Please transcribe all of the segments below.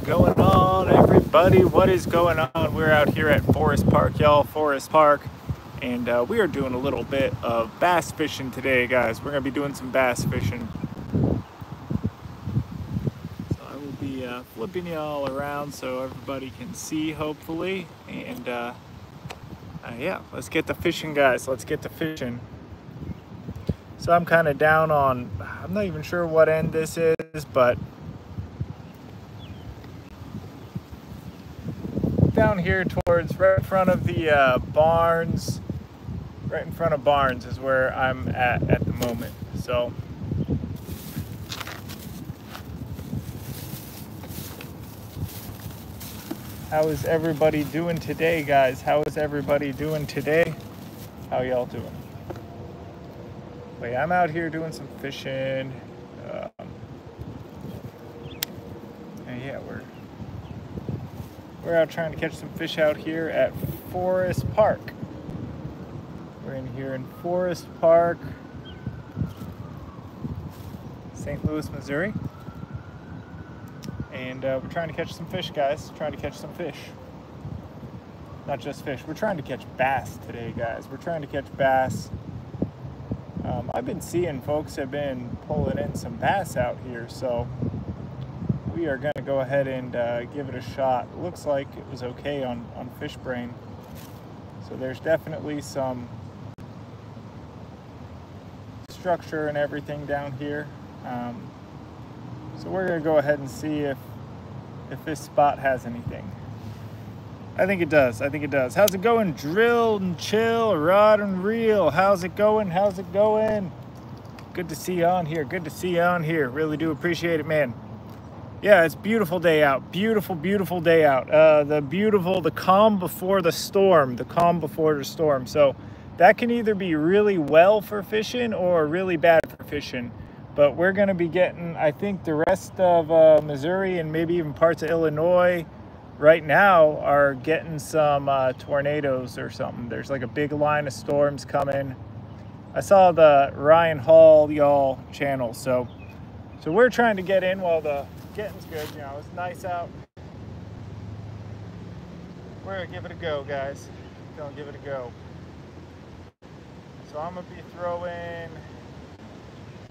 going on, everybody? What is going on? We're out here at Forest Park, y'all. Forest Park. And we are doing a little bit of bass fishing today, guys. We're going to be doing some bass fishing. So I will be flipping y'all around so everybody can see, hopefully. And yeah, let's get to fishing, guys. Let's get to fishing. So I'm kind of down on, I'm not even sure what end this is, but down here towards right in front of the barns. Right in front of barns is where I'm at the moment. So how is everybody doing today, guys? How is everybody doing today? How y'all doing? Wait, I'm out here doing some fishing. And yeah, we're out trying to catch some fish out here at Forest Park. We're in here in Forest Park, St. Louis, Missouri. And we're trying to catch some fish, guys. Trying to catch some fish. Not just fish. We're trying to catch bass today, guys. We're trying to catch bass. I've been seeing folks have been pulling in some bass out here, so we are going to go ahead and give it a shot. It looks like it was okay on FishBrain. So there's definitely some structure and everything down here. So we're going to go ahead and see if this spot has anything. I think it does. I think it does. How's it going? Drill and chill, rod and reel. How's it going? How's it going? Good to see you on here. Good to see you on here. Really do appreciate it, man. Yeah, it's a beautiful day out. Beautiful, beautiful day out. The calm before the storm. The calm before the storm. So that can either be really well for fishing or really bad for fishing. But we're going to be getting, I think, the rest of Missouri and maybe even parts of Illinois right now are getting some tornadoes or something. There's like a big line of storms coming. I saw the Ryan Hall y'all channel. So we're trying to get in while the getting's good. You know, it's nice out. We're going to give it a go, guys. Gonna give it a go. So I'm going to be throwing,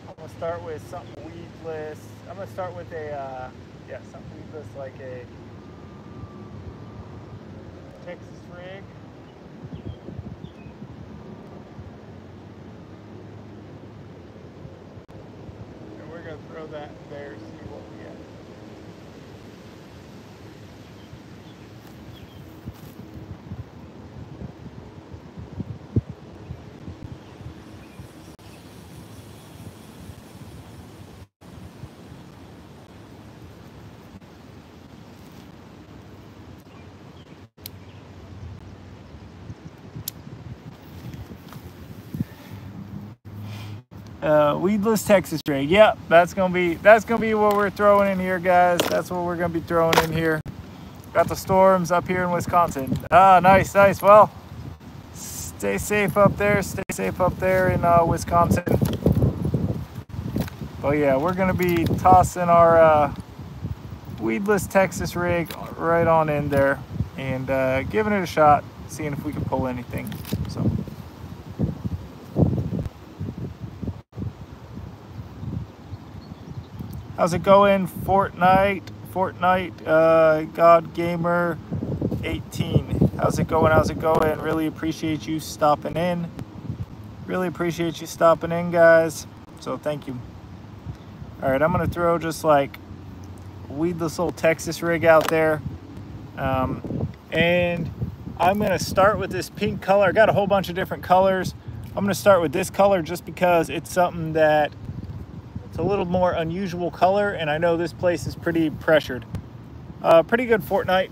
I'm going to start with something weedless. I'm going to start with a, something weedless like a Texas rig. And we're going to throw that there, see what we get. Weedless Texas rig. Yep, that's gonna be what we're throwing in here, guys. That's what we're gonna be throwing in here. Got the storms up here in Wisconsin. Ah, nice. Well, stay safe up there. Stay safe up there in Wisconsin. But yeah, we're gonna be tossing our weedless Texas rig right on in there and giving it a shot, seeing if we can pull anything. So. How's it going, Fortnite, God Gamer 18? How's it going? Really appreciate you stopping in. Really appreciate you stopping in, guys. So thank you. All right, I'm gonna throw just like weedless old Texas rig out there. And I'm gonna start with this pink color. I got a whole bunch of different colors. I'm gonna start with this color just because it's something that a little more unusual color, and I know this place is pretty pressured. Pretty good Fortnite.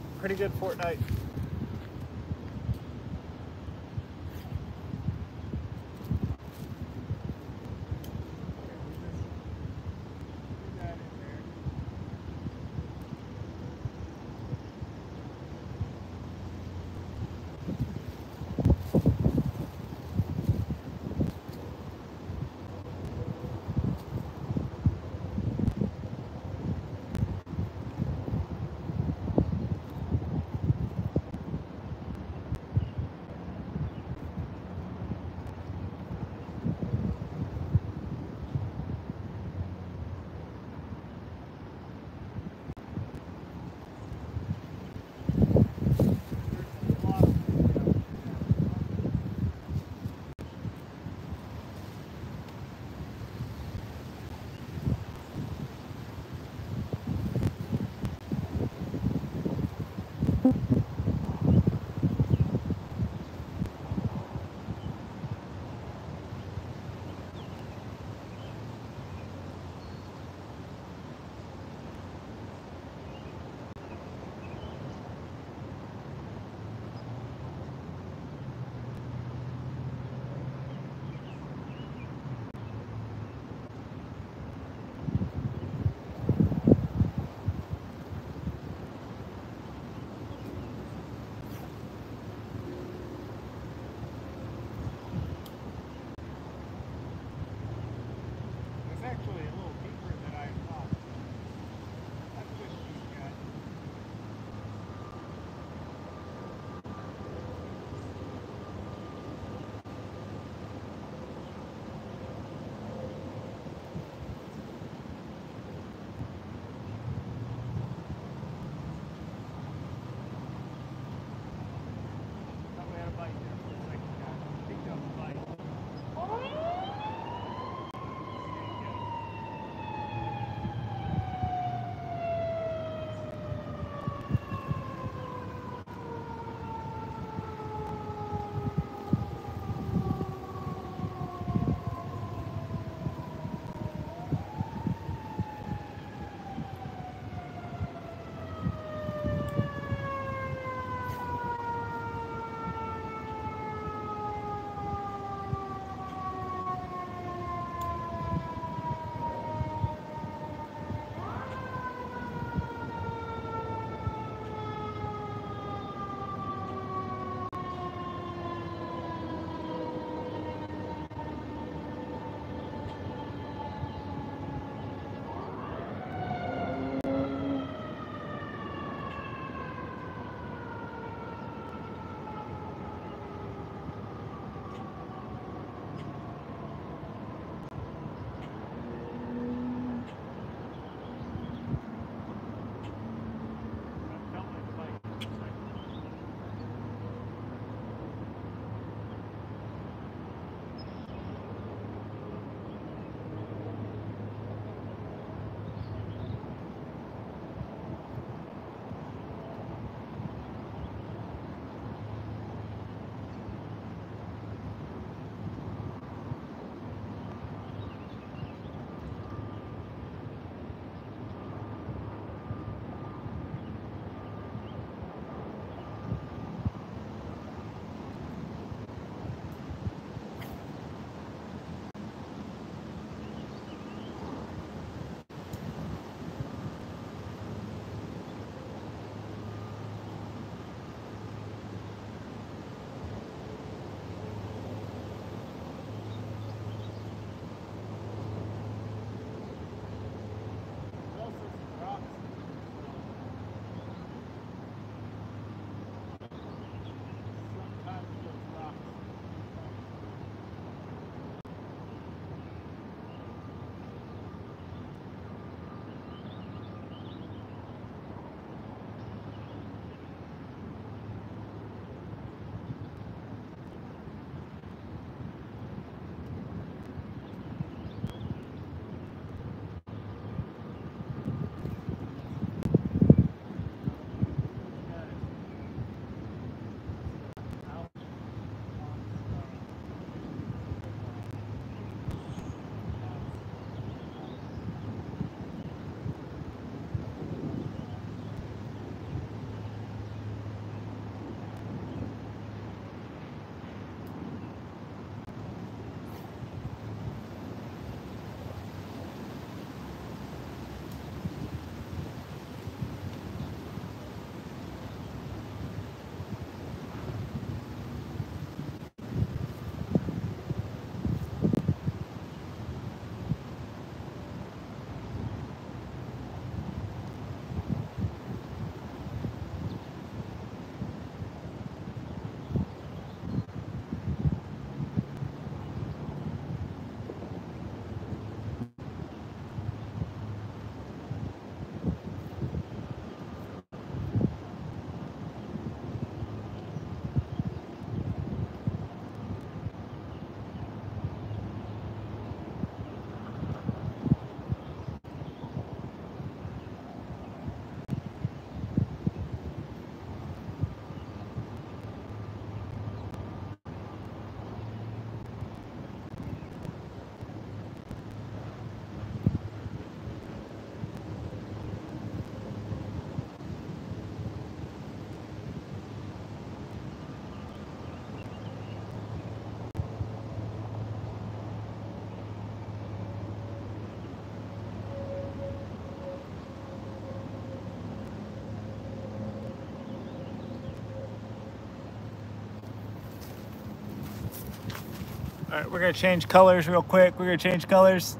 All right, we're gonna change colors real quick. We're gonna change colors.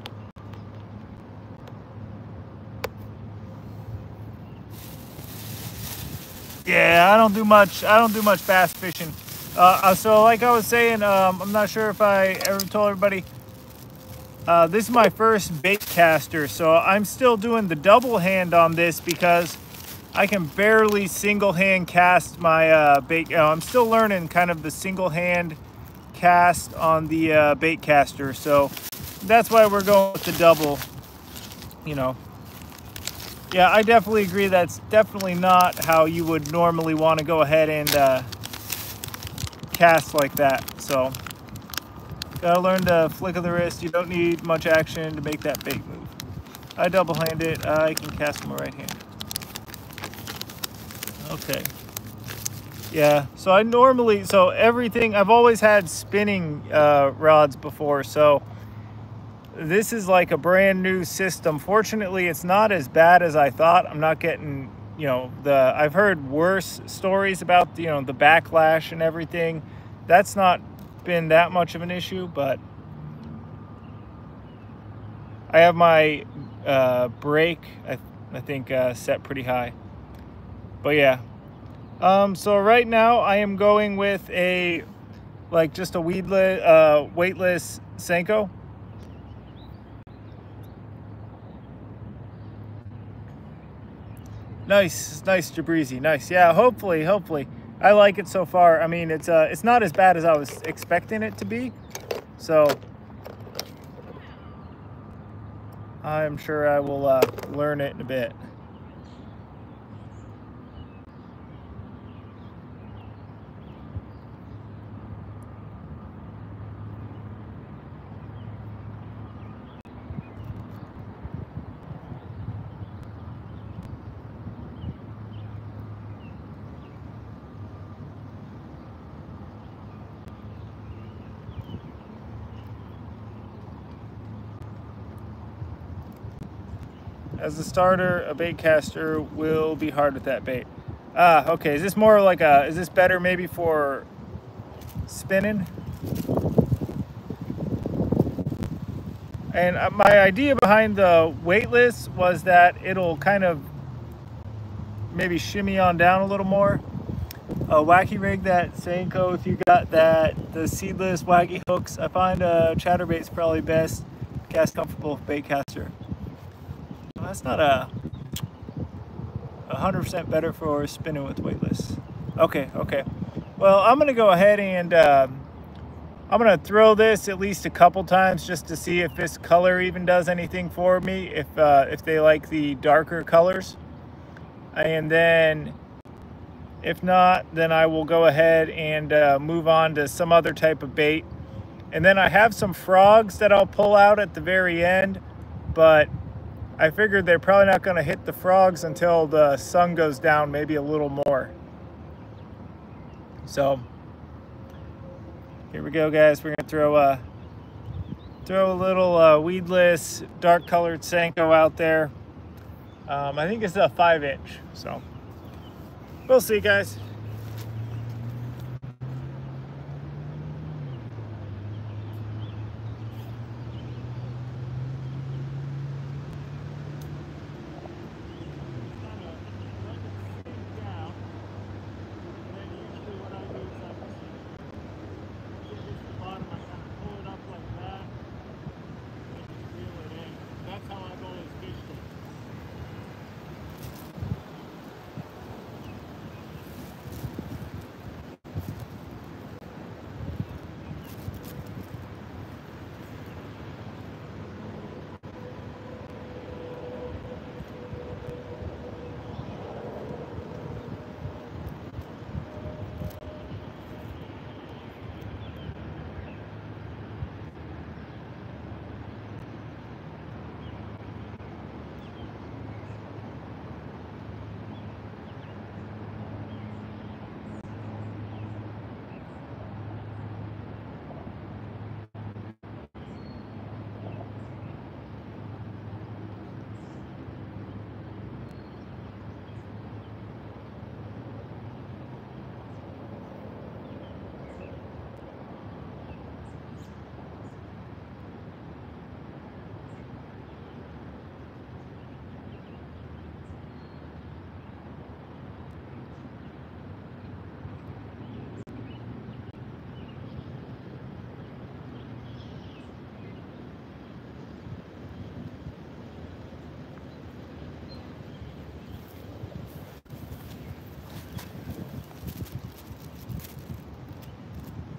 Yeah, I don't do much bass fishing. So like I was saying, I'm not sure if I ever told everybody, this is my first bait caster, so I'm still doing the double hand on this because I can barely single hand cast my bait. I'm still learning kind of the single hand cast on the bait caster, so that's why we're going with the double, you know. Yeah, I definitely agree that's definitely not how you would normally want to go ahead and cast like that. So gotta learn to flick of the wrist. You don't need much action to make that bait move. I double hand it. I can cast with my right hand. Okay. Yeah, so everything, I've always had spinning rods before, so this is like a brand new system. Fortunately, it's not as bad as I thought. I'm not getting, I've heard worse stories about, the backlash and everything. That's not been that much of an issue, but I have my brake, I think, set pretty high. But yeah. So right now I am going with just a weightless Senko. Nice Jabrizi, nice. Yeah, hopefully. I like it so far. I mean, it's not as bad as I was expecting it to be. So I'm sure I will learn it in a bit. As a starter, a bait caster will be hard with that bait. Okay, is this more like is this better maybe for spinning? And my idea behind the weightless was that it'll kind of maybe shimmy on down a little more. Wacky rig that Senko if you got the seedless wacky hooks. I find chatterbait's probably best cast comfortable bait caster. That's not 100% better for spinning with weightless. Okay. Well, I'm gonna go ahead and I'm gonna throw this at least a couple times just to see if this color even does anything for me. If they like the darker colors, and then if not, then I will go ahead and move on to some other type of bait. And then I have some frogs that I'll pull out at the very end, but I figured they're probably not going to hit the frogs until the sun goes down, maybe a little more. So here we go, guys. We're going to throw a little weedless, dark colored Senko out there. I think it's a 5-inch, so we'll see, guys.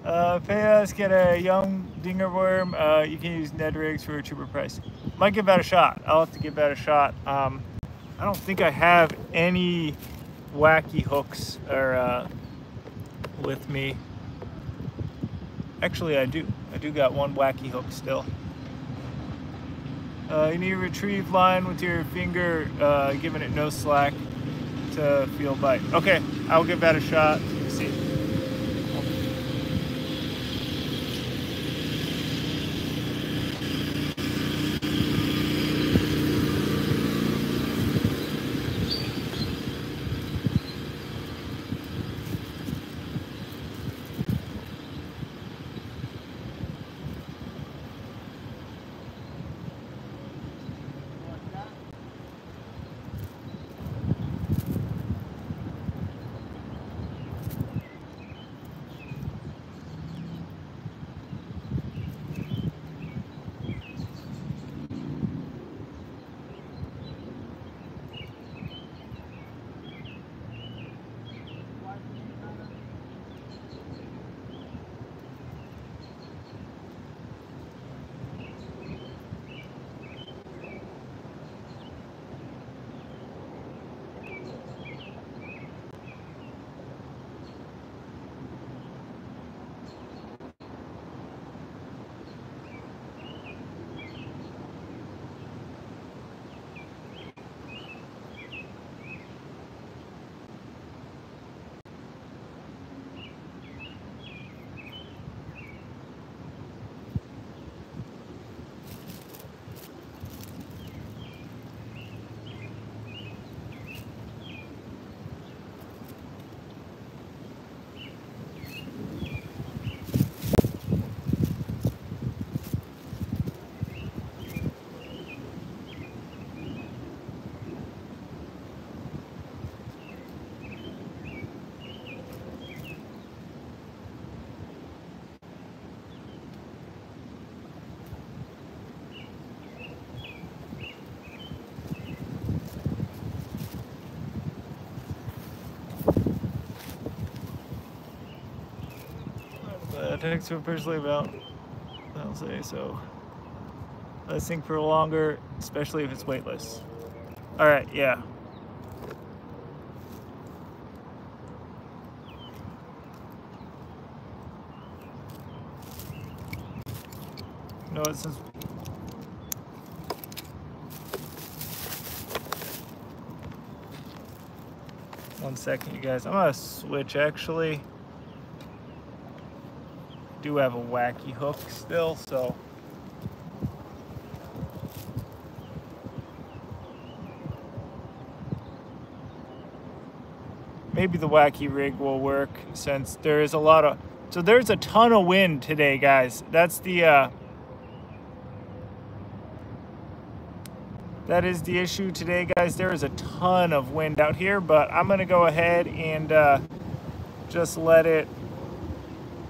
Pay us, get a young dinger worm. You can use Ned rigs for a cheaper price. Might give that a shot. I'll have to give that a shot. I don't think I have any wacky hooks or with me. Actually, I do. I do got one wacky hook still. You need to retrieve line with your finger, giving it no slack to feel bite. Okay, I'll give that a shot. Let's see. Text him personally about, I'll say so. Let's think for longer, especially if it's weightless. All right, yeah. You know what, since one second, you guys, I'm gonna switch actually. Do have a wacky hook still, so maybe the wacky rig will work since there is a lot of, so there's a ton of wind today, guys. That's the that is the issue today, guys. There is a ton of wind out here, but I'm gonna go ahead and just let it.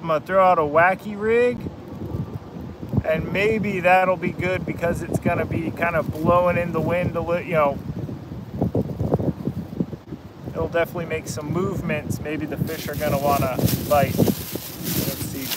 I'm gonna throw out a wacky rig, and maybe that'll be good because it's gonna be kind of blowing in the wind a little, you know. It'll definitely make some movements. Maybe the fish are gonna wanna bite. Let's see.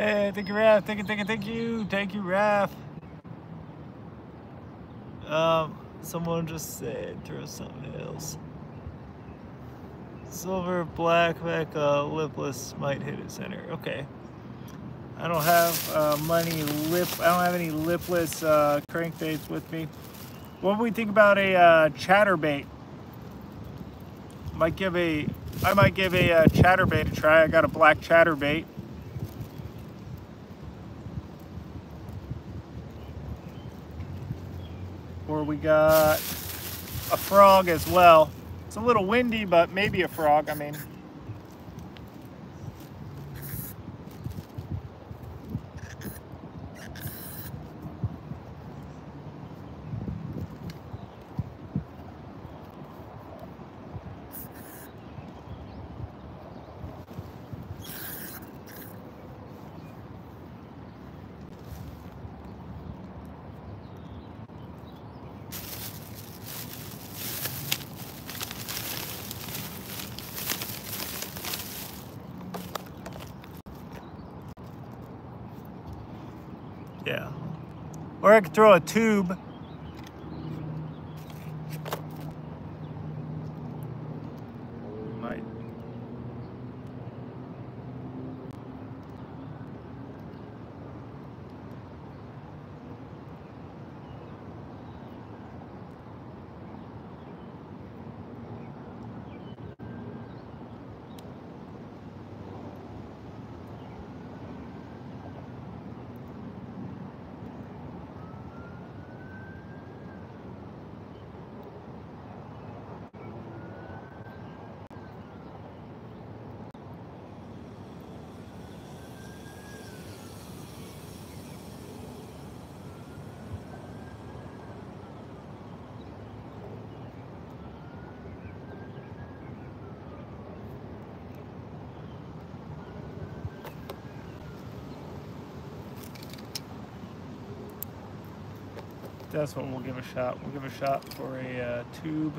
Hey, thank you, Raph. Thank you. Thank you, Raph. Someone just said throw something else. Silver, black, lipless might hit it center. Okay. I don't have I don't have any lipless crankbaits with me. What do we think about a chatterbait? I might give a chatterbait a try. I got a black chatterbait. Or we got a frog as well. It's a little windy, but maybe a frog. I mean, yeah. Or I could throw a tube. Might. That's what we'll give a shot. We'll give a shot for a tube.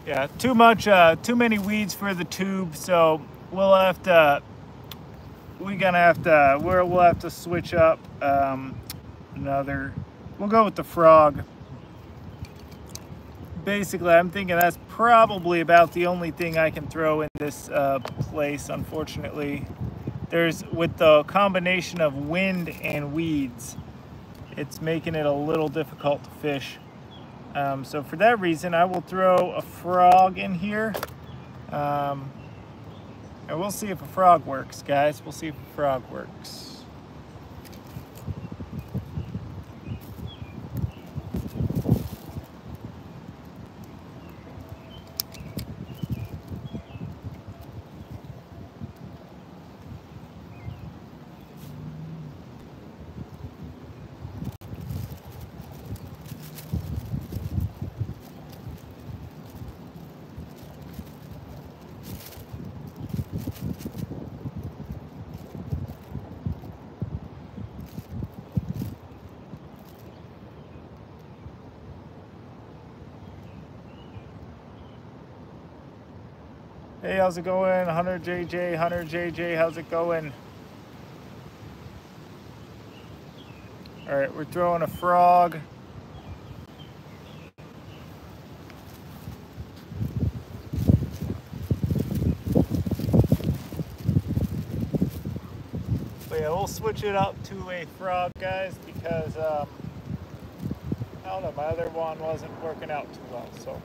Yeah, too many weeds for the tube, so we'll have to, we'll have to switch up another, we'll go with the frog. Basically, I'm thinking that's probably about the only thing I can throw in this place, unfortunately. With the combination of wind and weeds, it's making it a little difficult to fish. So for that reason, I will throw a frog in here. And we'll see if a frog works, guys. We'll see if a frog works. Hey, how's it going? Hunter JJ, how's it going? All right, we're throwing a frog. But yeah, we'll switch it up to a frog, guys, because I don't know, my other one wasn't working out too well, so.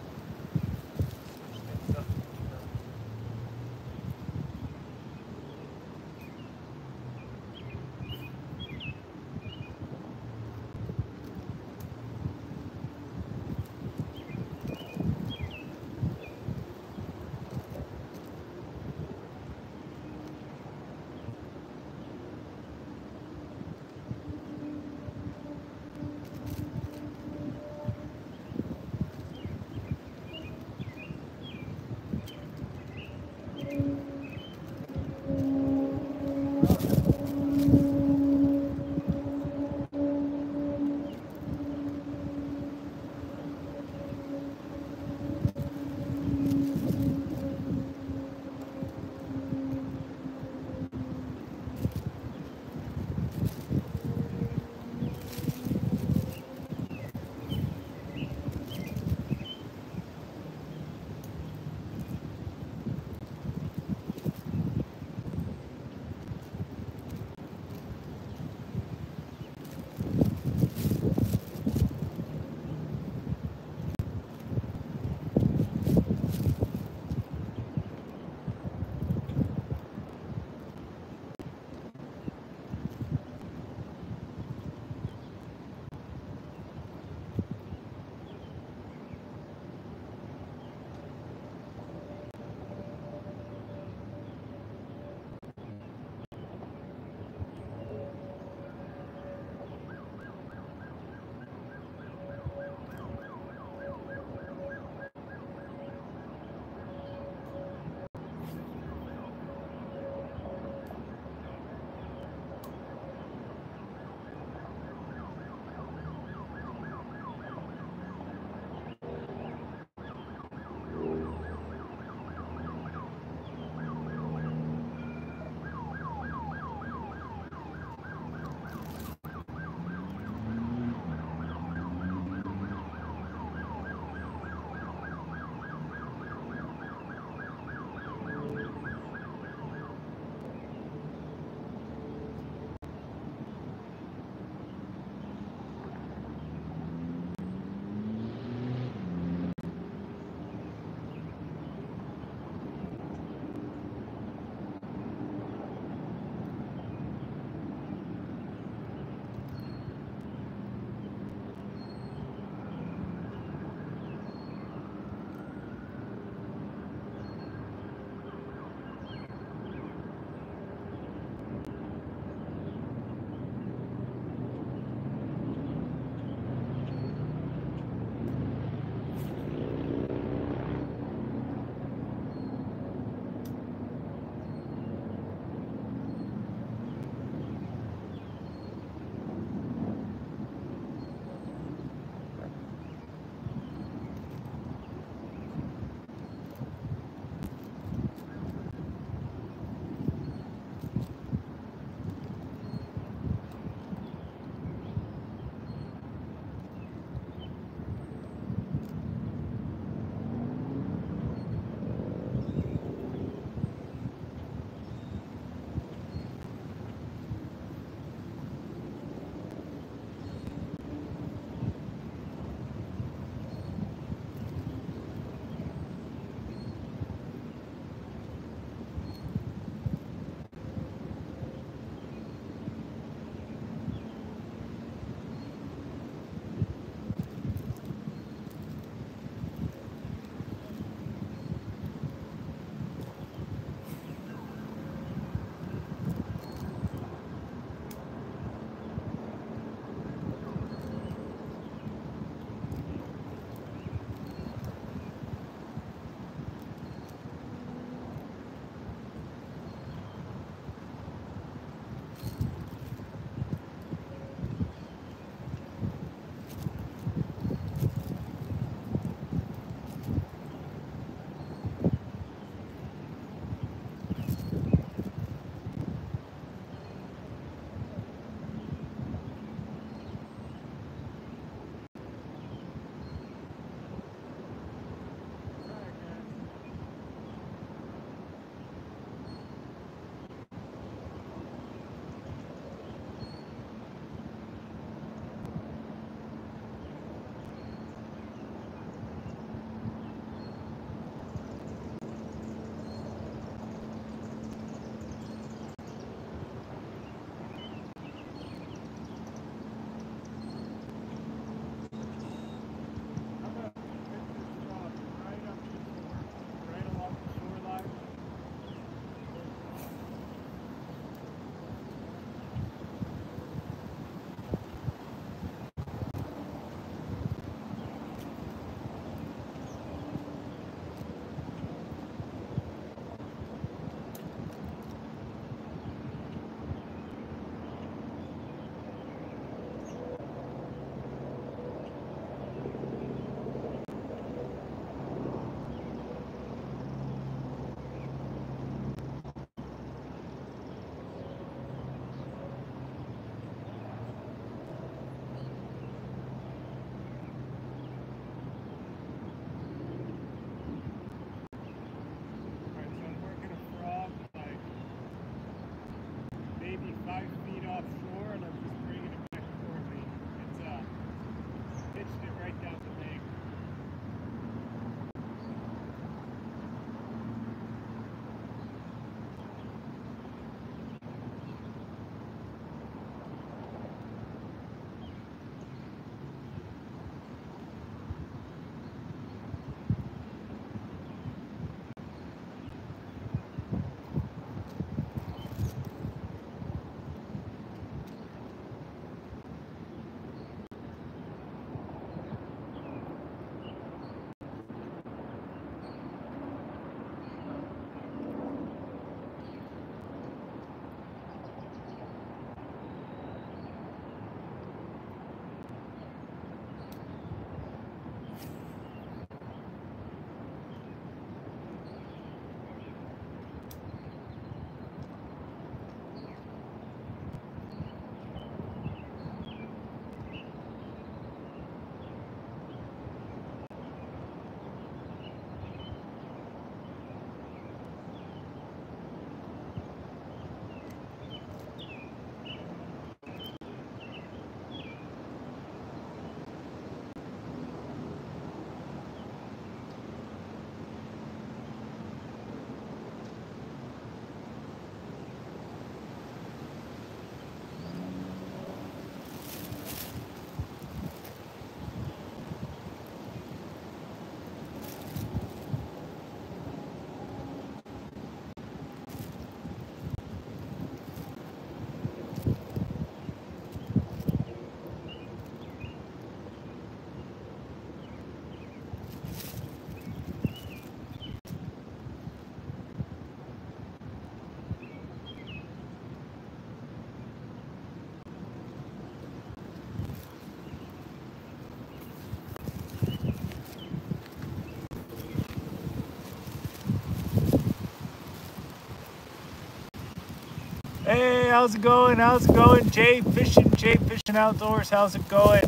How's it going? How's it going? Jay Fishing Outdoors. How's it going?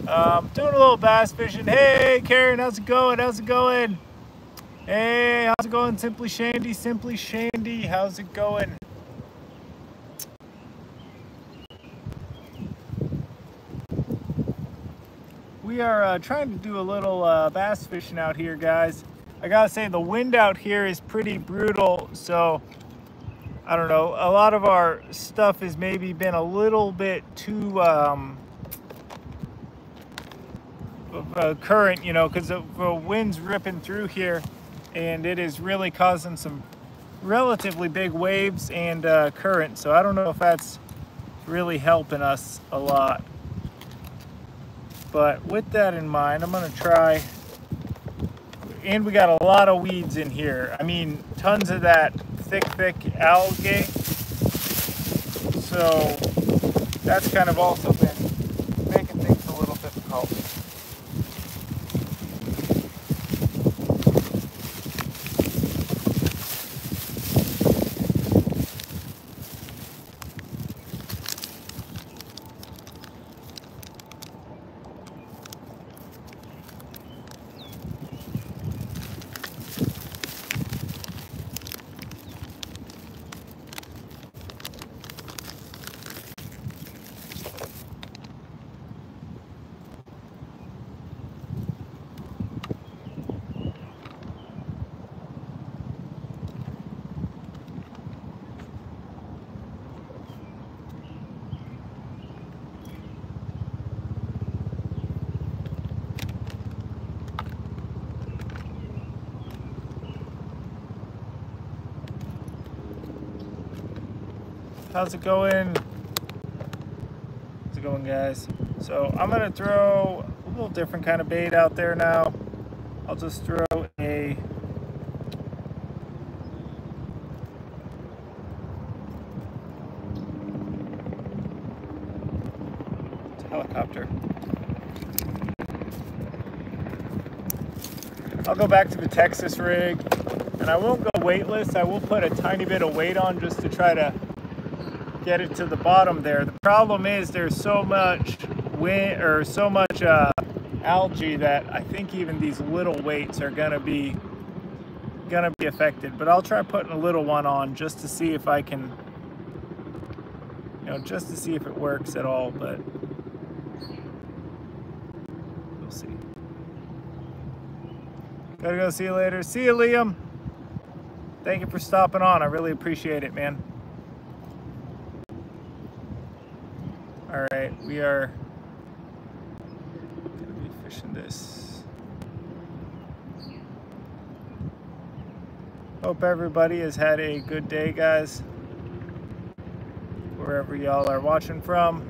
Doing a little bass fishing. Hey, Karen, how's it going? How's it going? Hey, how's it going? Simply Shandy. How's it going? We are trying to do a little bass fishing out here, guys. I gotta say, the wind out here is pretty brutal, so I don't know. A lot of our stuff has maybe been a little bit too current, you know, because the wind's ripping through here, and it is really causing some relatively big waves and current. So I don't know if that's really helping us a lot. But with that in mind, I'm gonna try, and we got a lot of weeds in here. I mean, tons of that thick algae. So that's kind of also been making things a little difficult. How's it going? How's it going, guys? So I'm gonna throw a little different kind of bait out there now. I'll just throw a helicopter. I'll go back to the Texas rig, and I won't go weightless. I will put a tiny bit of weight on just to try to get it to the bottom there. The problem is there's so much wind, or so much algae, that I think even these little weights are gonna be affected. But I'll try putting a little one on just to see if I can, you know, just to see if it works at all. But we'll see. Gotta go. See you later. See you, Liam. Thank you for stopping on. I really appreciate it, man. All right, we are gonna be fishing this. Hope everybody has had a good day, guys, wherever y'all are watching from.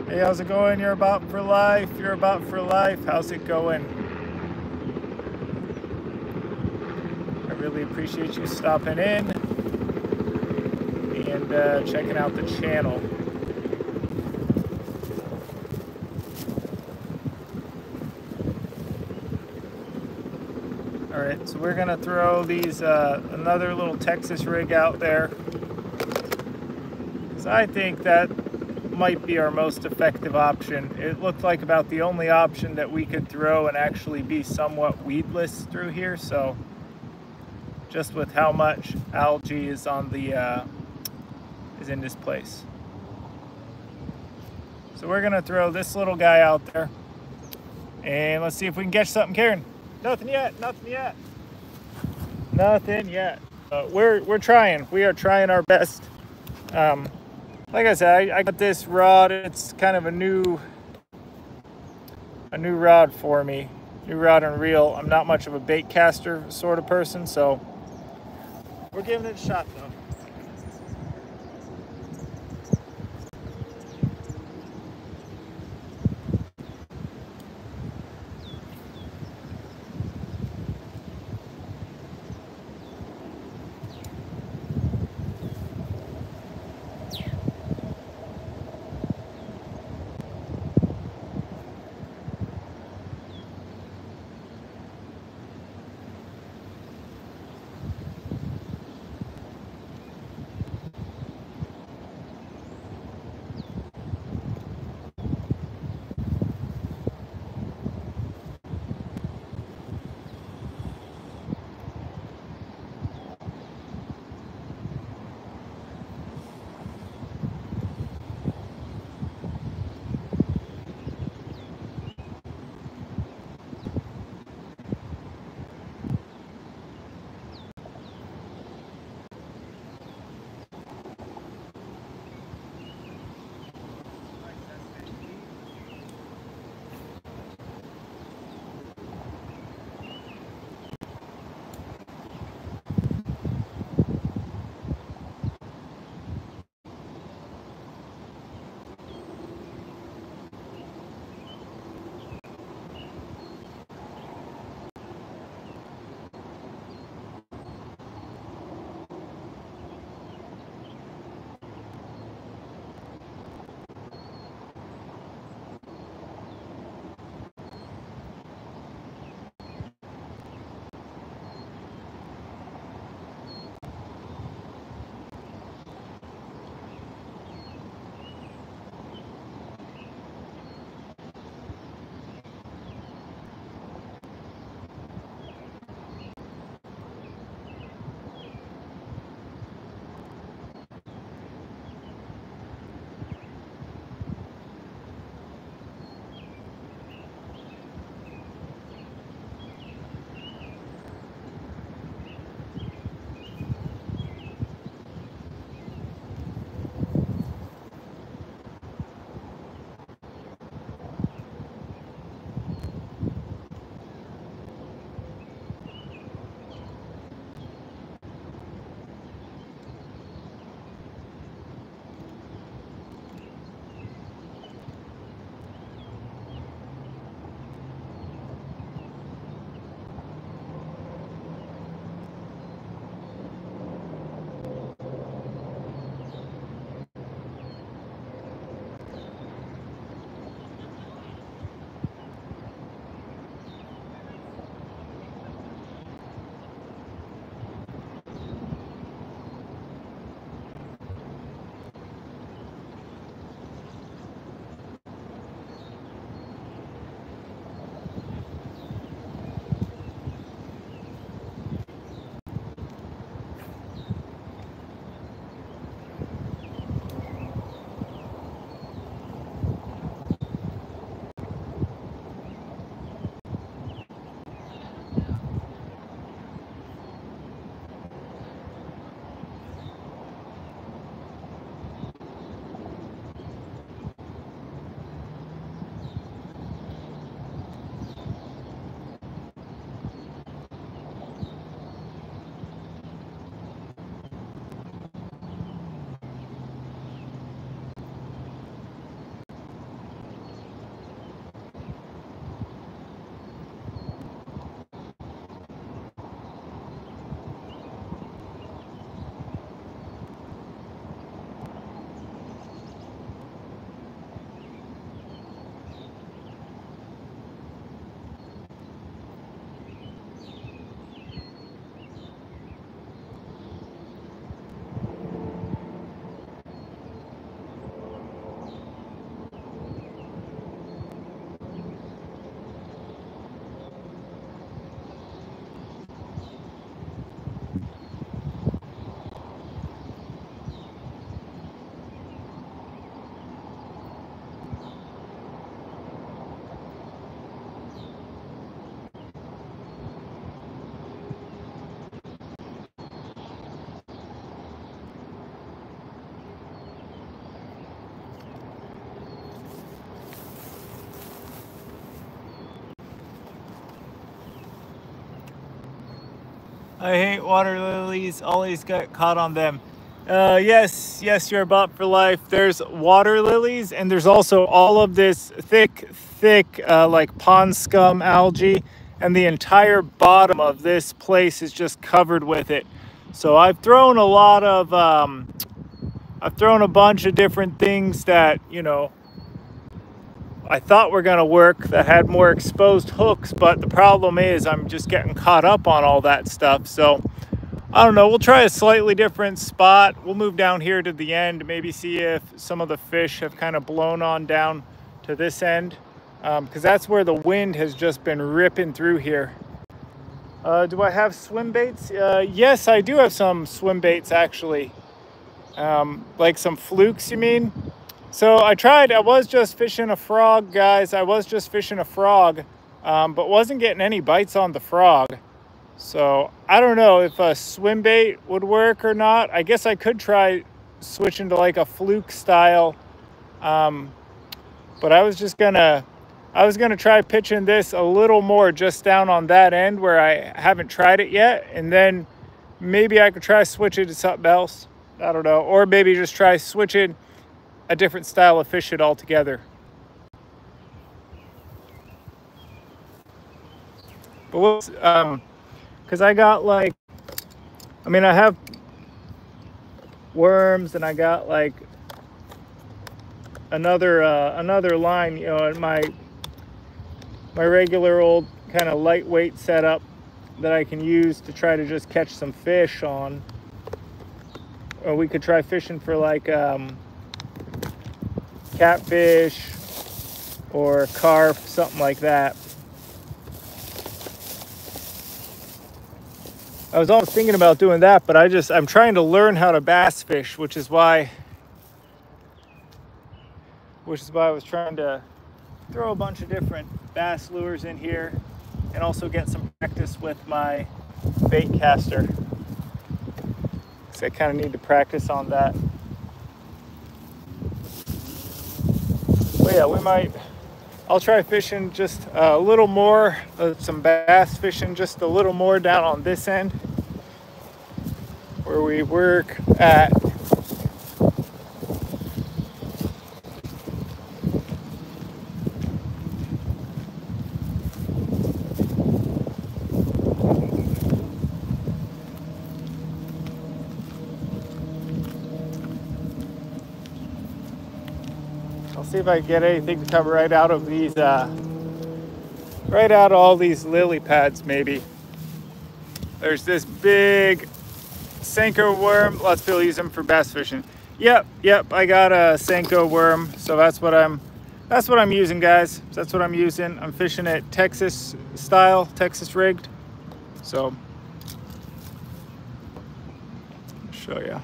Hey, how's it going? You're about for life. You're about for life. How's it going? I really appreciate you stopping in and checking out the channel. All right, so we're gonna throw these another little Texas rig out there, because I think that might be our most effective option. It looked like about the only option that we could throw and actually be somewhat weedless through here. So just with how much algae is on the is in this place. So we're gonna throw this little guy out there, and let's see if we can catch something. Karen, nothing yet. We're trying. We are trying our best. like I said, I got this rod. It's kind of a new rod for me, new rod and reel. I'm not much of a bait caster sort of person, so we're giving it a shot though. I hate water lilies. Always get caught on them. Yes, you're bot for life. There's water lilies, and there's also all of this thick, like pond scum algae, and the entire bottom of this place is just covered with it. So I've thrown I've thrown a bunch of different things that, I thought were going to work that had more exposed hooks, but the problem is I'm just getting caught up on all that stuff. So I don't know, we'll try a slightly different spot. We'll move down here to the end, maybe see if some of the fish have kind of blown on down to this end, because that's where the wind has just been ripping through here. Do I have swim baits? Yes, I do have some swim baits actually. Like some flukes, you mean? So I was just fishing a frog, guys. I was just fishing a frog, but wasn't getting any bites on the frog. So I don't know if a swim bait would work or not. I guess I could try switching to like a fluke style. But I was gonna try pitching this a little more just down on that end where I haven't tried it yet. And then maybe I could try switching to something else. I don't know. Or maybe just try switching a different style of fish it altogether. But because I got like, I have worms, and I got like another line, in my regular old kind of lightweight setup that I can use to try to just catch some fish on. Or we could try fishing for like catfish or carp, something like that. I was almost thinking about doing that, but I'm trying to learn how to bass fish, which is why I was trying to throw a bunch of different bass lures in here and also get some practice with my bait caster. So I kind of need to practice on that. But yeah, I'll try fishing just a little more, some bass fishing just a little more down on this end where we work at. I'll see if I can get anything to come right out of these, right out of all these lily pads maybe. There's this big Senko worm. Lots of people use them for bass fishing. Yep, I got a Senko worm, so that's what I'm using, guys. That's what I'm using. I'm fishing it Texas style, Texas rigged. So I'll show you.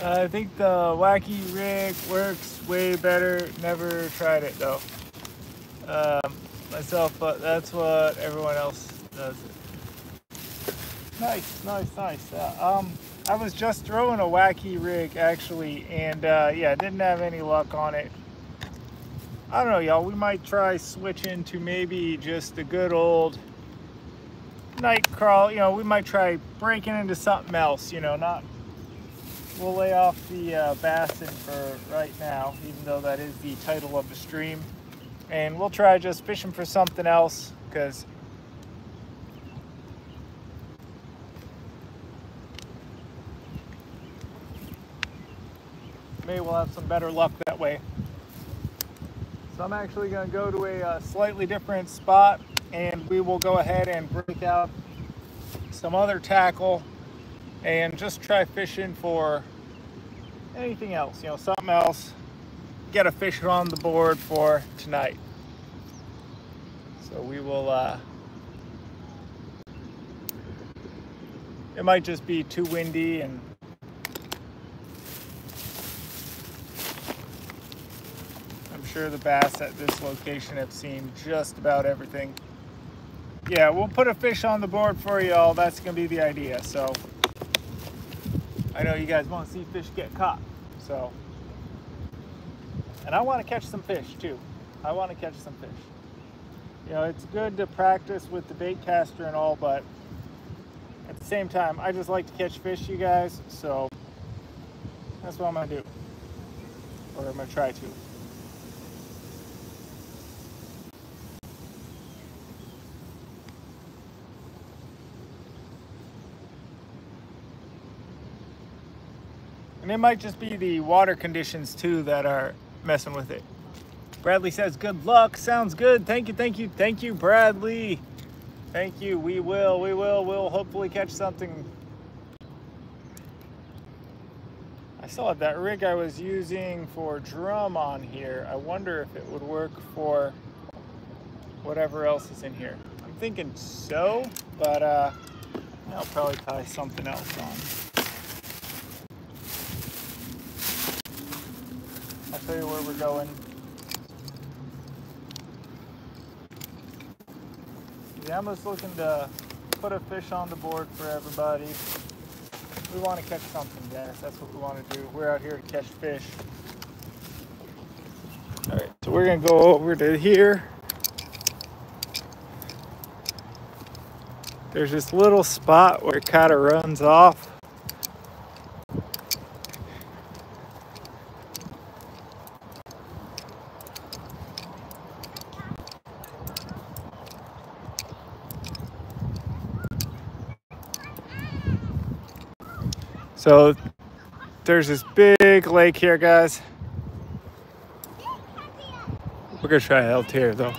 I think the wacky rig works way better. Never tried it though myself, but that's what everyone else does. Nice, nice, nice. I was just throwing a wacky rig actually, and yeah, didn't have any luck on it. I don't know, y'all. We might try switching to maybe just the good old night crawl. You know, we might try breaking into something else. You know, not. We'll lay off the Bassin for right now, even though that is the title of the stream, and we'll try just fishing for something else because. Maybe we'll have some better luck that way. So I'm actually going to go to a slightly different spot, and we will go ahead and break out some other tackle and just try fishing for anything else, you know, something else. Get a fish on the board for tonight. So we will, it might just be too windy, and sure the bass at this location have seen just about everything. Yeah, we'll put a fish on the board for y'all. That's gonna be the idea. So I know you guys want to see fish get caught, so, and I want to catch some fish too. I want to catch some fish. You know, it's good to practice with the bait caster and all, but at the same time, I just like to catch fish, you guys. So that's what I'm gonna do, or I'm gonna try to. And it might just be the water conditions too that are messing with it. Bradley says, good luck. Sounds good. Thank you, thank you, thank you, Bradley. Thank you. We'll hopefully catch something. I still have that rig I was using for drum on here. I wonder if it would work for whatever else is in here. I'm thinking so, but I'll probably tie something else on. I'll tell you where we're going. Yeah, I'm just looking to put a fish on the board for everybody. We want to catch something, guys. That's what we want to do. We're out here to catch fish. All right, so we're going to go over to here. There's this little spot where it kind of runs off. So there's this big lake here, guys. We're gonna try out here though.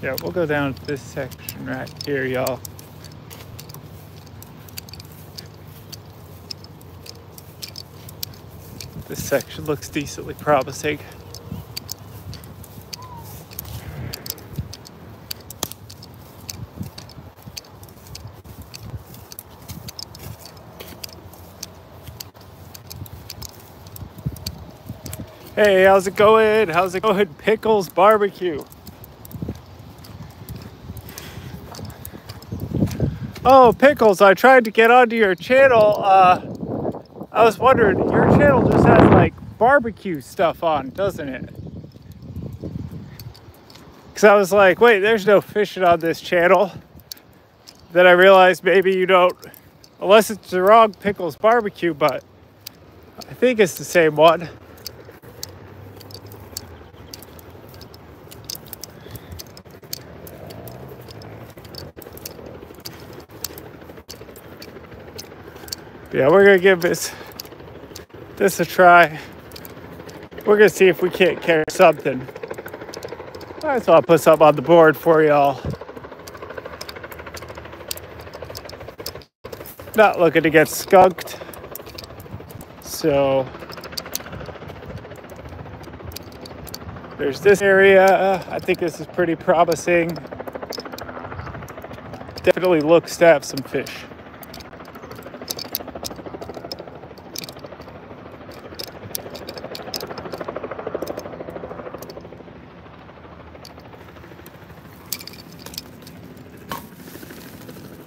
Yeah, we'll go down to this section right here, y'all. This section looks decently promising. Hey, how's it going? How's it going? Pickles Barbecue. Oh, Pickles, I tried to get onto your channel. I was wondering, your channel just has like barbecue stuff on, doesn't it? Because I was like, wait, there's no fishing on this channel. Then I realized maybe you don't, unless it's the wrong Pickles Barbecue, but I think it's the same one. Yeah, we're gonna give this a try. We're gonna see if we can't catch something. All right, so I'll put something on the board for y'all. Not looking to get skunked. So there's this area. I think this is pretty promising. Definitely looks to have some fish.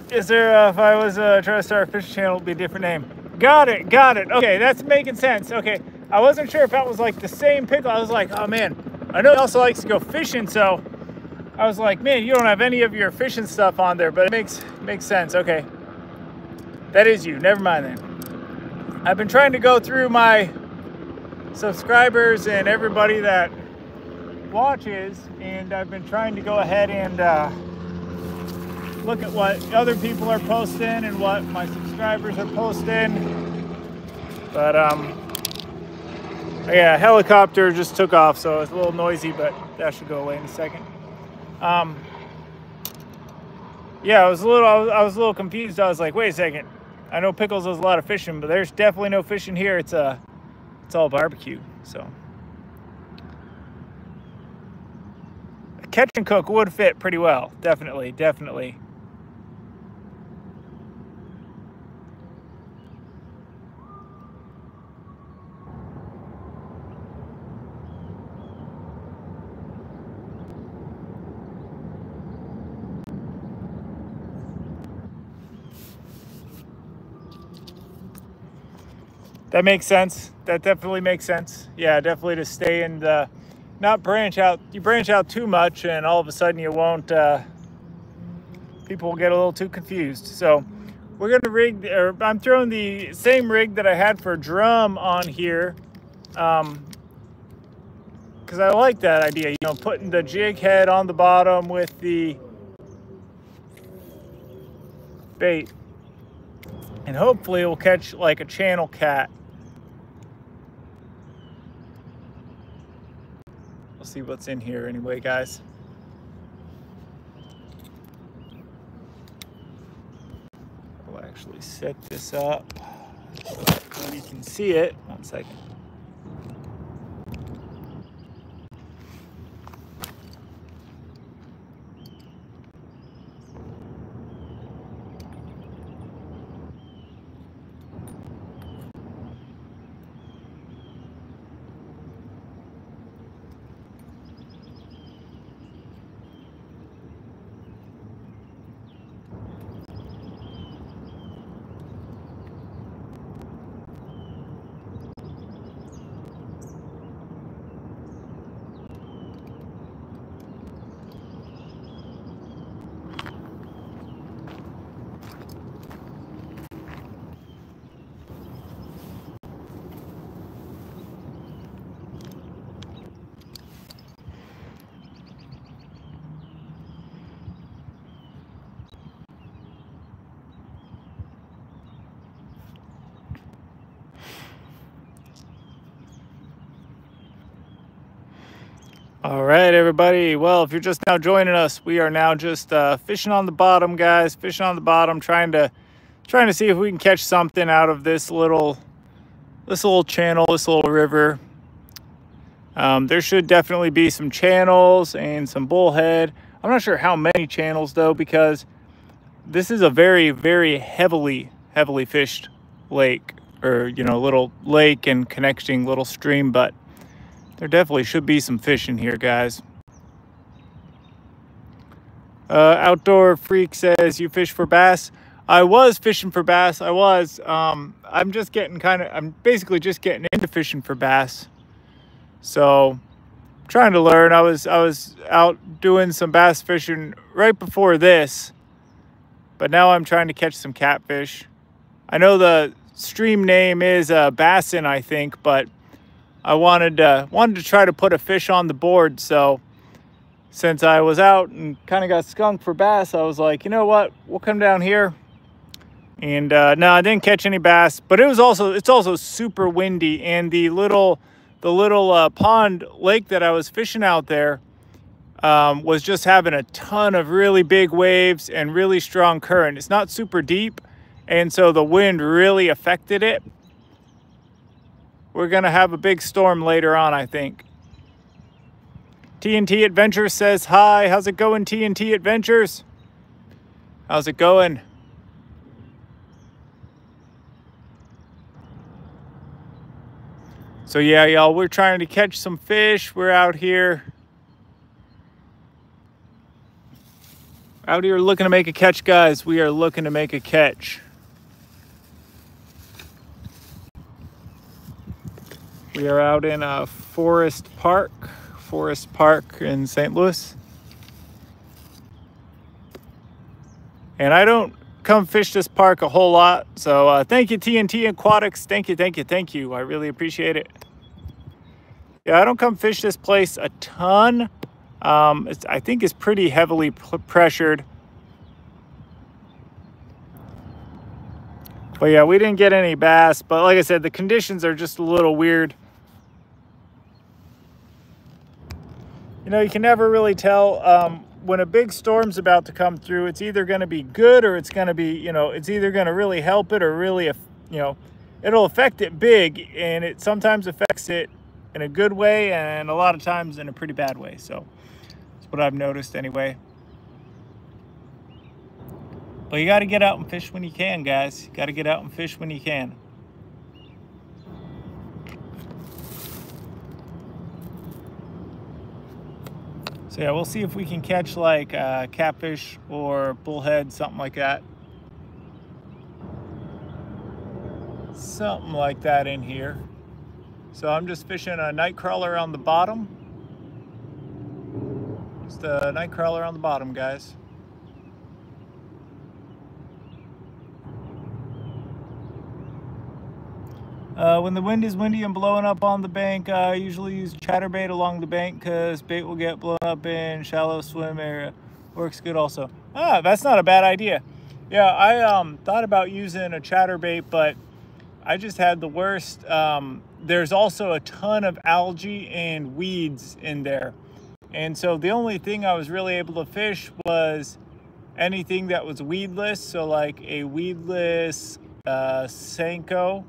Is there, if I was trying to start a fishing channel, it would be a different name. Got it. Okay, that's making sense. Okay, I wasn't sure if that was like the same pickle. I was like, oh man, I know he also likes to go fishing, so I was like, man, you don't have any of your fishing stuff on there, but it makes sense. Okay, that is you. Never mind then. I've been trying to go through my subscribers and everybody that watches, and I've been trying to go ahead and look at what other people are posting and what my subscribers are posting. But yeah, helicopter just took off, so it's a little noisy, but that should go away in a second. Yeah, I was a little confused. I was like, wait a second, I know Pickles does a lot of fishing, but there's definitely no fishing here. It's all barbecue. So a catch and cook would fit pretty well. Definitely. That makes sense. That definitely makes sense. Yeah, definitely to stay and not branch out. You branch out too much and all of a sudden you won't, people will get a little too confused. So we're gonna rig, or I'm throwing the same rig that I had for drum on here. Because I like that idea, you know, putting the jig head on the bottom with the bait. And hopefully it will catch like a channel cat. We'll see what's in here anyway, guys. We'll actually set this up so you can see it. 1 second. All right, everybody. Well, if you're just now joining us, we are now just fishing on the bottom, guys. Fishing on the bottom, trying to see if we can catch something out of this little channel, this little river. There should definitely be some channels and some bullhead. I'm not sure how many channels though, because this is a very, very heavily fished lake, or you know, little lake and connecting little stream, but there definitely should be some fish in here, guys. Outdoor Freak says, you fish for bass? I was fishing for bass. I was. I'm basically just getting into fishing for bass. So, trying to learn. I was out doing some bass fishing right before this, but now I'm trying to catch some catfish. I know the stream name is Bassin, I think, but I wanted to try to put a fish on the board. So since I was out and kind of got skunked for bass, I was like, you know what? We'll come down here. And no, I didn't catch any bass, but it's also super windy, and the little pond lake that I was fishing out there was just having a ton of really big waves and really strong current. It's not super deep, and so the wind really affected it. We're gonna have a big storm later on, I think. TNT Adventures says hi. How's it going, TNT Adventures? How's it going? So yeah, y'all, we're trying to catch some fish. We're out here looking to make a catch, guys. We are looking to make a catch. We are out in Forest Park in St. Louis. And I don't come fish this park a whole lot. So thank you, TNT Aquatics. Thank you. I really appreciate it. Yeah, I don't come fish this place a ton. I think it's pretty heavily pressured. But yeah, we didn't get any bass. But like I said, the conditions are just a little weird. You know, you can never really tell when a big storm's about to come through. It's either going to be good or it's going to be, you know, it's either going to really help it or really, you know, it'll affect it big, and it sometimes affects it in a good way and a lot of times in a pretty bad way. So that's what I've noticed anyway. But you got to get out and fish when you can, guys. You got to get out and fish when you can. So yeah, we'll see if we can catch like catfish or bullhead, something like that. Something like that in here. So I'm just fishing a night crawler on the bottom. Just a night crawler on the bottom, guys. When the wind is windy and blowing up on the bank, I usually use chatterbait along the bank because bait will get blown up in shallow swim area. Works good also. Ah, that's not a bad idea. Yeah, I thought about using a chatterbait, but I just had the worst. There's also a ton of algae and weeds in there. And so the only thing I was really able to fish was anything that was weedless. So like a weedless Senko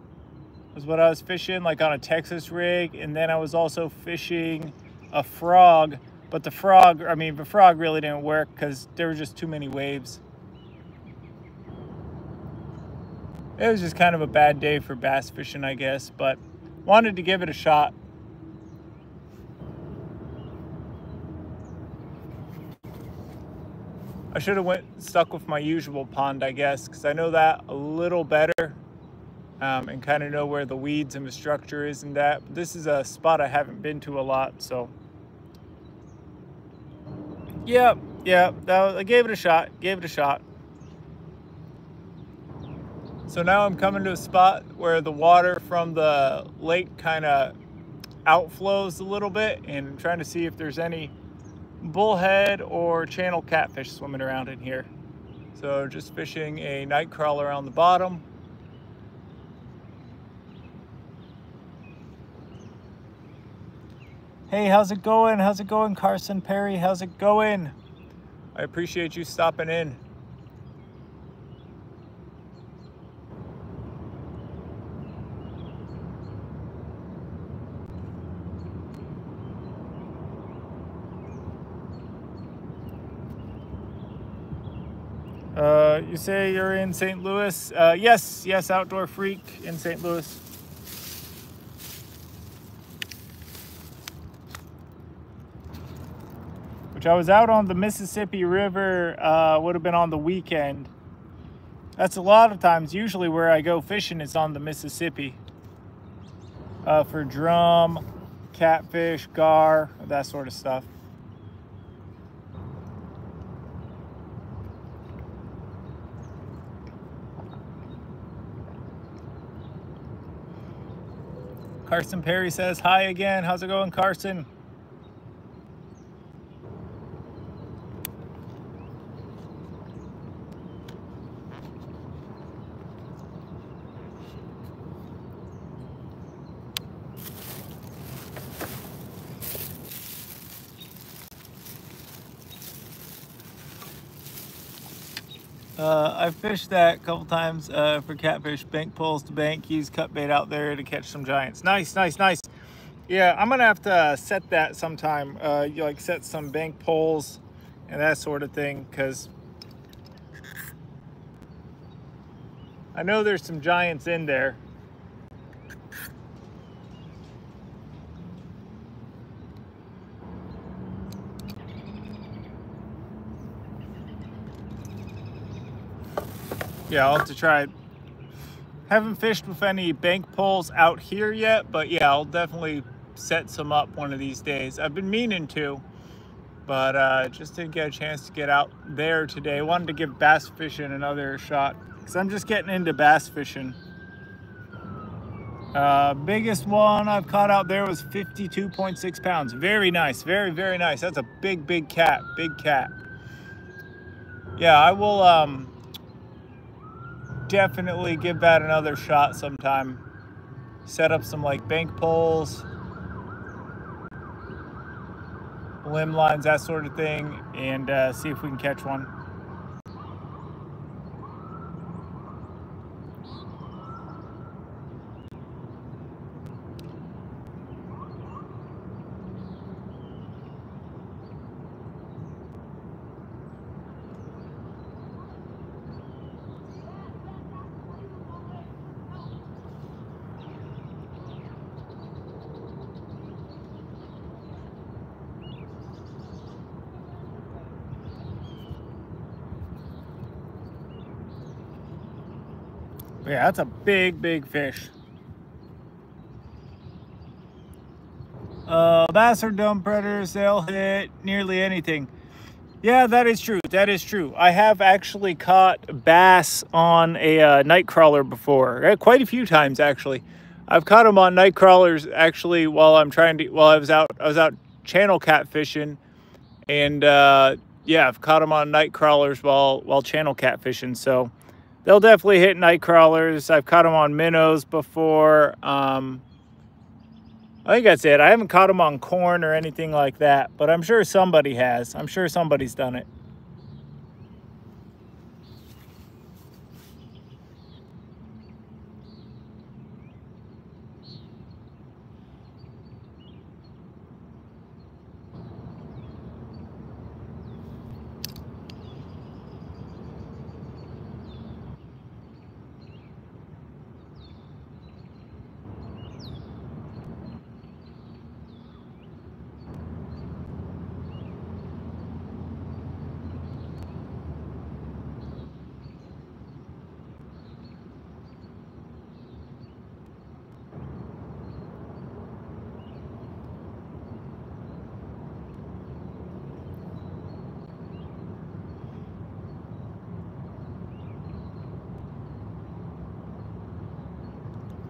was what I was fishing, like on a Texas rig. And then I was also fishing a frog, but the frog really didn't work because there were just too many waves. It was just kind of a bad day for bass fishing, I guess, but wanted to give it a shot. I should have stuck with my usual pond, I guess, because I know that a little better and kind of know where the weeds and the structure is and that. But this is a spot I haven't been to a lot, so. Yeah, I gave it a shot. So now I'm coming to a spot where the water from the lake kind of outflows a little bit, and I'm trying to see if there's any bullhead or channel catfish swimming around in here. So just fishing a night crawler on the bottom. Hey, how's it going? How's it going, Carson Perry? How's it going? I appreciate you stopping in. You say you're in St. Louis? Yes, Outdoor Freak in St. Louis. Which I was out on the Mississippi River, would have been on the weekend. That's a lot of times, usually where I go fishing is on the Mississippi. For drum, catfish, gar, that sort of stuff. Carson Perry says hi again. How's it going, Carson? I've fished that a couple times for catfish, bank poles to bank. Use cut bait out there to catch some giants. Nice, nice, nice. Yeah, I'm gonna have to set that sometime. You like set some bank poles and that sort of thing, because I know there's some giants in there. Yeah, I'll have to try it. Haven't fished with any bank poles out here yet, but yeah, I'll definitely set some up one of these days. I've been meaning to, but just didn't get a chance to get out there today. Wanted to give bass fishing another shot, because I'm just getting into bass fishing. Biggest one I've caught out there was 52.6 pounds. Very nice, very, very nice. That's a big, big cat, big cat. Yeah, I will definitely give that another shot sometime. Set up some like bank poles, limb lines, that sort of thing, and see if we can catch one. Yeah, that's a big, big fish. Bass are dumb predators. They'll hit nearly anything. Yeah, that is true. That is true. I have actually caught bass on a night crawler before, quite a few times actually. I've caught them on night crawlers actually while I was out channel catfishing, and yeah, I've caught them on night crawlers while channel catfishing. So they'll definitely hit night crawlers. I've caught them on minnows before. I think that's it. I haven't caught them on corn or anything like that, but I'm sure somebody has. I'm sure somebody's done it.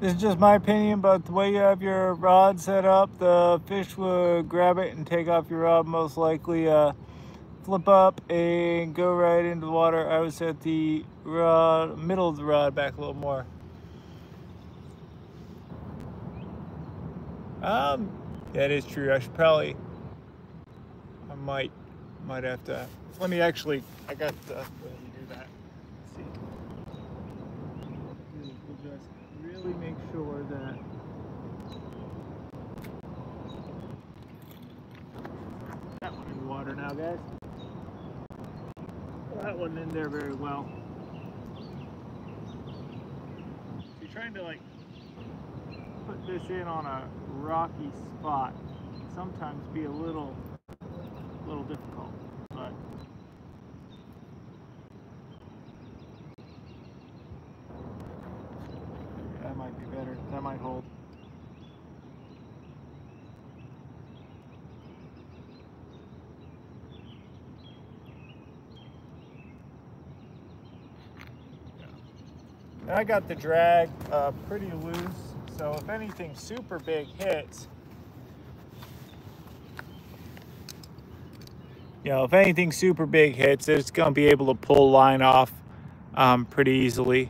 This is just my opinion, but the way you have your rod set up, the fish would grab it and take off your rod, most likely flip up and go right into the water. I would set the rod, middle of the rod back a little more. That is true. I should probably, I might have to, let me actually, I got the, let me do that. Let's see. We'll just really make sure that that one in the water now, guys. That wasn't in there very well. So you're trying to like put this in on a rocky spot. It can sometimes be a little difficult, but that might be better. That might hold. And I got the drag pretty loose, so if anything super big hits, if anything super big hits, it's going to be able to pull line off pretty easily.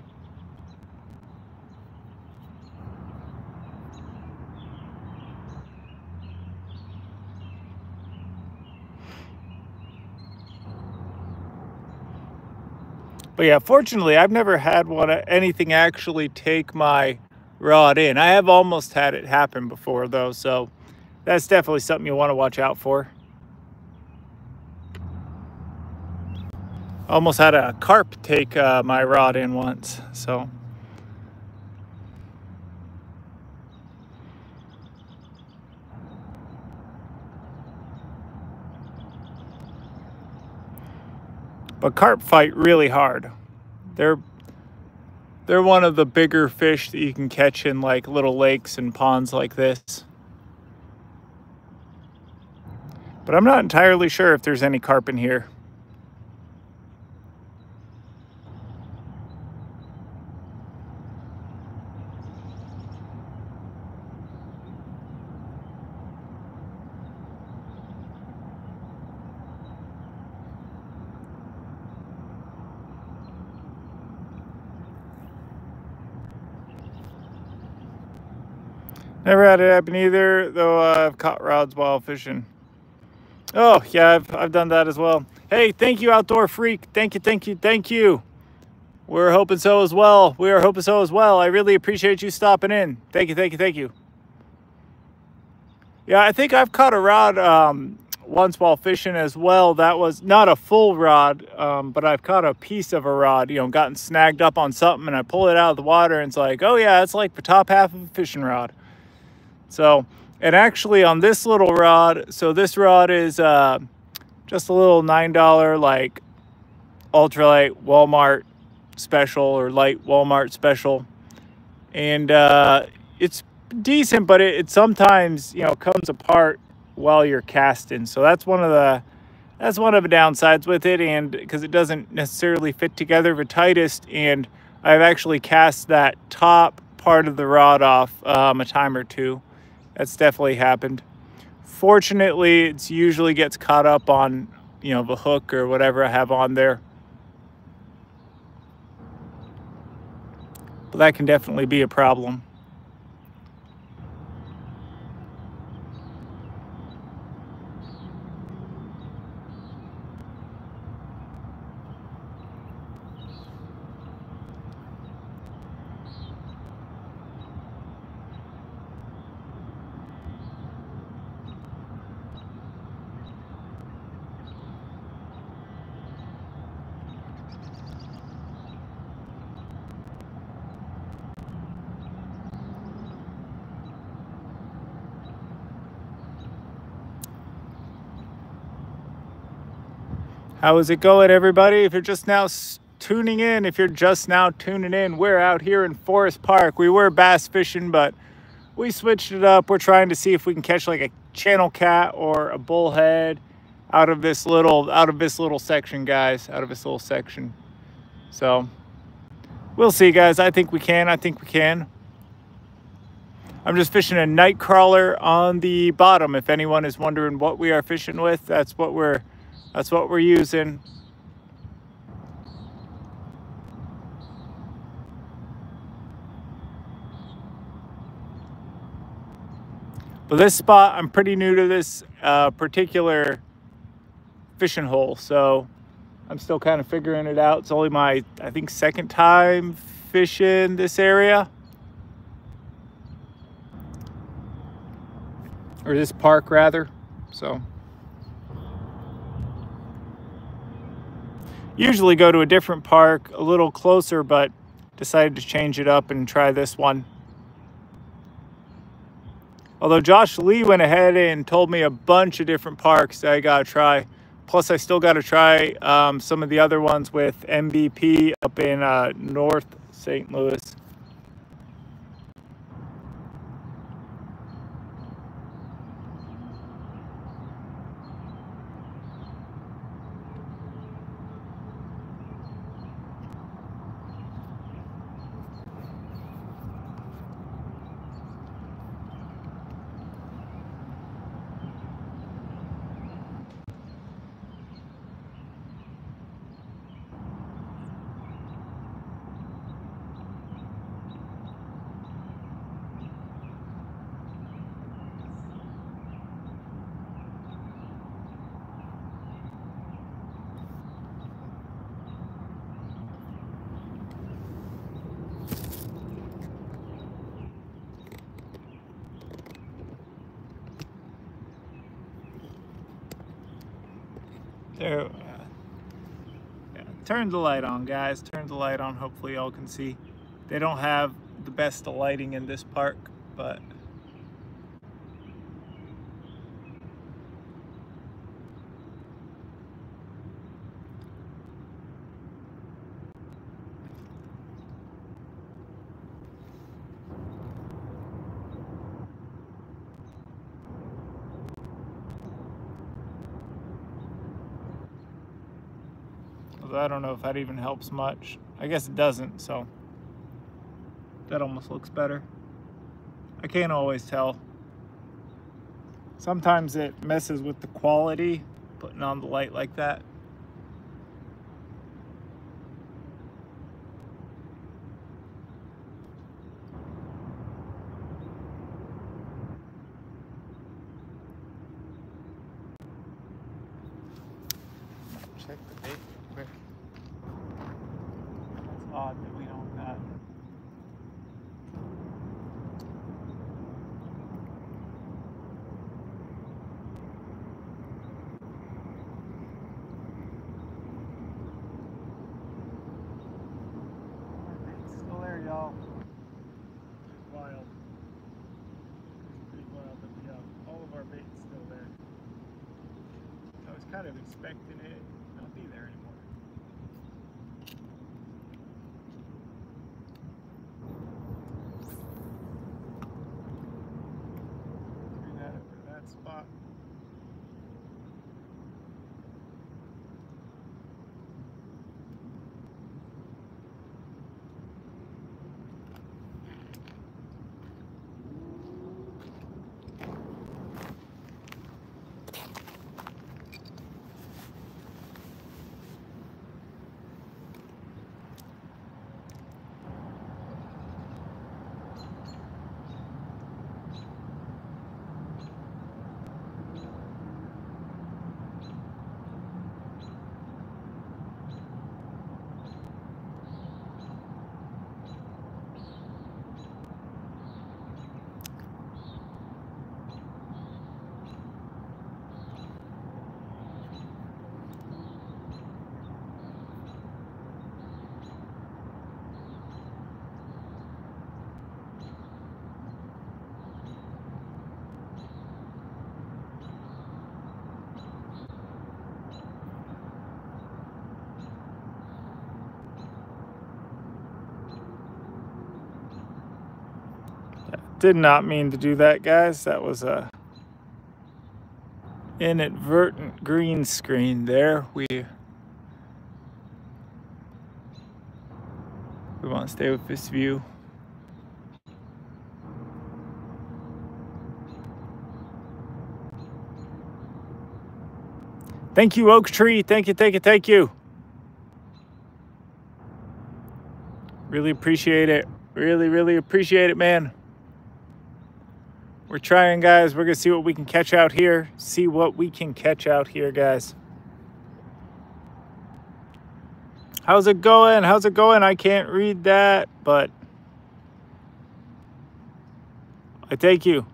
But yeah, fortunately, I've never had anything actually take my rod in. I have almost had it happen before, though, so that's definitely something you want to watch out for. Almost had a carp take my rod in once, so. But carp fight really hard. They're one of the bigger fish that you can catch in like little lakes and ponds like this. But I'm not entirely sure if there's any carp in here. Never had it happen either, though I've caught rods while fishing. Oh, yeah, I've done that as well. Hey, thank you, Outdoor Freak. Thank you, thank you, thank you. We're hoping so as well. We are hoping so as well. I really appreciate you stopping in. Thank you, thank you, thank you. Yeah, I think I've caught a rod once while fishing as well. That was not a full rod, but I've caught a piece of a rod, you know, gotten snagged up on something, and I pull it out of the water, and it's like, oh yeah, it's like the top half of a fishing rod. So, and actually on this little rod, so this rod is just a little $9 like ultralight Walmart special or light Walmart special, and it's decent, but it sometimes, you know, comes apart while you're casting. So that's one of the downsides with it, and because it doesn't necessarily fit together the tightest, and I've actually cast that top part of the rod off a time or two. That's definitely happened. Fortunately, it usually gets caught up on, you know, the hook or whatever I have on there. But that can definitely be a problem. How is it going, everybody? If you're just now tuning in, we're out here in Forest Park. We were bass fishing, but we switched it up. We're trying to see if we can catch like a channel cat or a bullhead out of this little section, guys, out of this little section. So we'll see, guys. I think we can. I'm just fishing a night crawler on the bottom. If anyone is wondering what we are fishing with, that's what we're using. But this spot, I'm pretty new to this particular fishing hole, so I'm still kind of figuring it out. It's only my, I think, second time fishing this area. Or this park, rather. So usually go to a different park a little closer, but decided to change it up and try this one. Although Josh Lee went ahead and told me a bunch of different parks that I gotta try. Plus I still gotta try some of the other ones with MVP up in North St. Louis. There. Yeah. Turn the light on, guys. Turn the light on. Hopefully y'all can see. They don't have the best of lighting in this park, but I don't know if that even helps much. I guess it doesn't, so that almost looks better. I can't always tell. Sometimes it messes with the quality, putting on the light like that. Check the bait real quick. It's odd that we don't got. Still there, y'all. Wild. Pretty wild that we have all of our bait's still there. I was kind of expecting it not be there anymore. Threw that over that spot. Did not mean to do that, guys. That was a inadvertent green screen there. We want to stay with this view. Thank you, Oak Tree. Thank you, thank you, thank you. Really appreciate it. Really, really appreciate it, man. We're trying, guys. We're going to see what we can catch out here. See what we can catch out here, guys. How's it going? How's it going? I can't read that, but I thank you.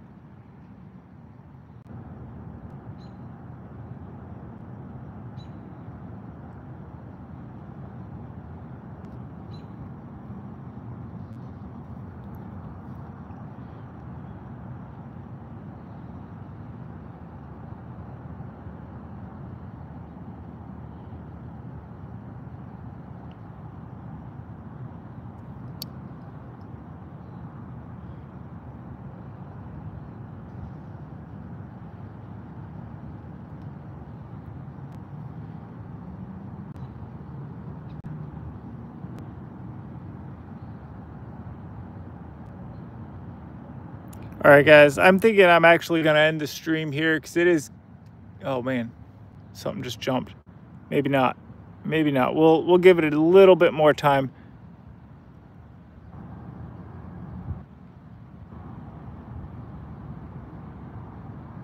All right, guys, I'm thinking I'm actually going to end the stream here because it is, oh man, something just jumped. Maybe not. Maybe not. We'll give it a little bit more time.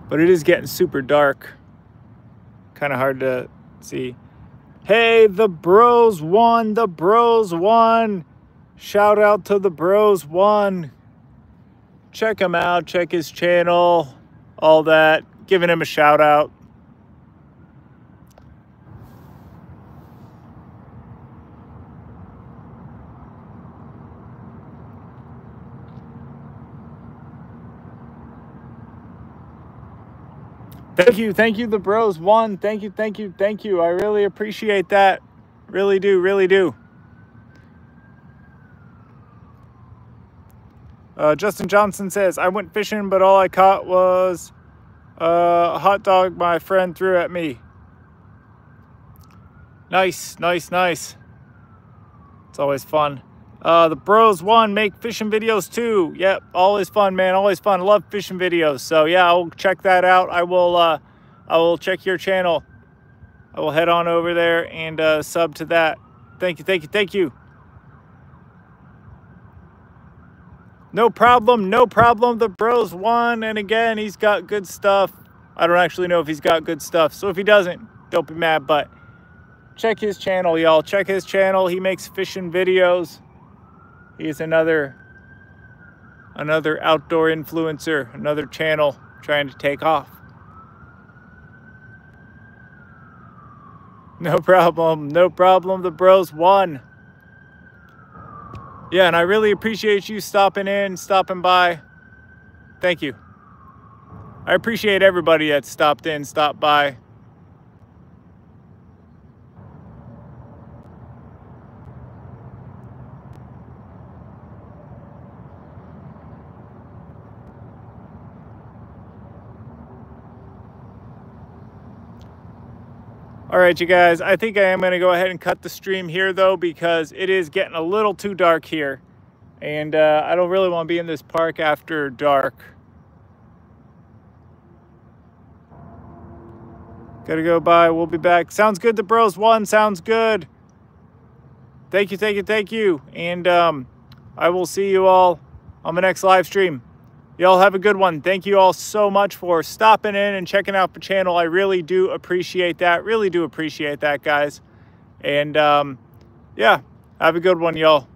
But it is getting super dark. Kind of hard to see. Hey, the bros won. The bros won. Shout out to the bros won. Check him out. Check his channel. All that. Giving him a shout out. Thank you, the bros won. Thank you, thank you, thank you. I really appreciate that. Really do, really do. Justin Johnson says, I went fishing, but all I caught was a hot dog my friend threw at me. Nice, nice, nice. It's always fun. The bros won, make fishing videos too. Yep, always fun, man, always fun. Love fishing videos. So yeah, I'll check that out. I will check your channel. I will head on over there and sub to that. Thank you, thank you, thank you. No problem, no problem. The bros won, and again, he's got good stuff. I don't actually know if he's got good stuff, so if he doesn't, don't be mad, but check his channel, y'all. Check his channel. He makes fishing videos. He's another outdoor influencer, another channel trying to take off. No problem, no problem. The bros won. Yeah, and I really appreciate you stopping in, stopping by. Thank you. I appreciate everybody that stopped in, stopped by. All right, you guys, I think I am going to go ahead and cut the stream here, though, because it is getting a little too dark here. And I don't really want to be in this park after dark. Gotta go by. We'll be back. Sounds good. The bros won. Sounds good. Thank you, thank you, thank you. And I will see you all on the next live stream. Y'all have a good one. Thank you all so much for stopping in and checking out the channel. I really do appreciate that. Really do appreciate that, guys. And yeah, have a good one, y'all.